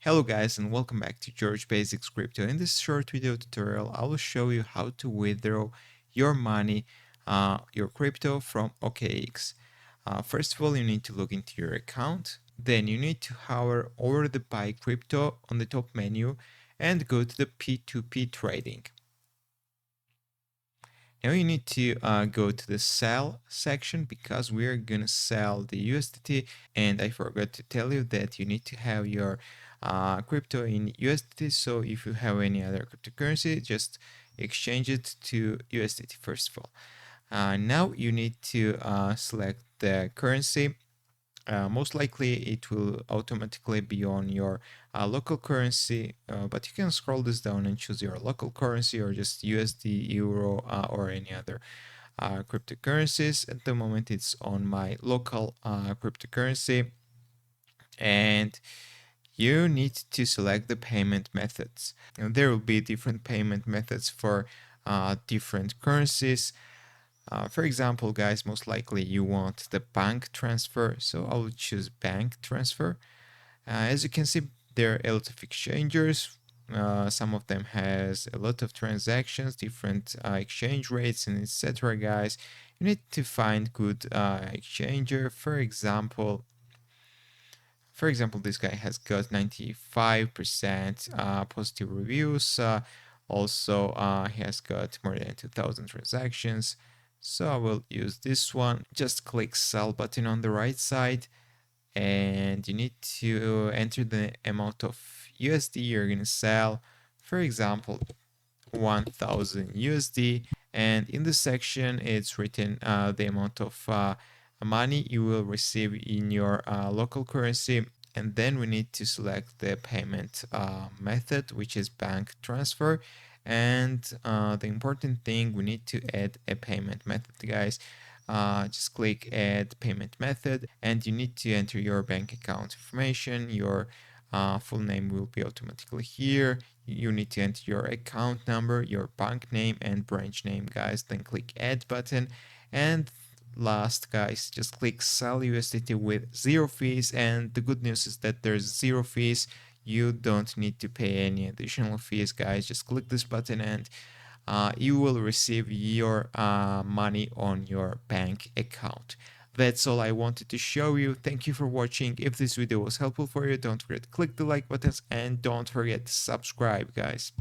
Hello guys and welcome back to George Basics Crypto. In this short video tutorial, I will show you how to withdraw your money, your crypto from OKX. First of all, you need to log into your account. Then you need to hover over the buy crypto on the top menu and go to the P2P trading. Now you need to go to the sell section because we are going to sell the USDT, and I forgot to tell you that you need to have your crypto in USDT. So if you have any other cryptocurrency, just exchange it to USDT first of all. Now you need to select the currency. Most likely it will automatically be on your local currency, but you can scroll this down and choose your local currency or just USD, Euro, or any other cryptocurrencies. At the moment it's on my local cryptocurrency, and you need to select the payment methods. And there will be different payment methods for different currencies. For example, guys, most likely you want the bank transfer, so I will choose bank transfer. As you can see, there are a lot of exchangers. Some of them has a lot of transactions, different exchange rates, and etc. Guys, you need to find good exchanger. For example, this guy has got 95% positive reviews. Also, he has got more than 2,000 transactions. So I will use this one. Just click sell button on the right side, and you need to enter the amount of USD you're going to sell. For example, 1,000 USD. And in this section, it's written the amount of money you will receive in your local currency. And then we need to select the payment method, which is bank transfer. And the important thing, we need to add a payment method, guys. Just click add payment method, and you need to enter your bank account information. Your full name will be automatically here. You need to enter your account number, your bank name, and branch name, guys. Then click add button, and last, guys, just click sell USDT with 0 fees. And the good news is that there's 0 fees. You don't need to pay any additional fees, guys. Just click this button and you will receive your money on your bank account. That's all I wanted to show you. Thank you for watching. If this video was helpful for you, don't forget to click the like buttons and don't forget to subscribe, guys.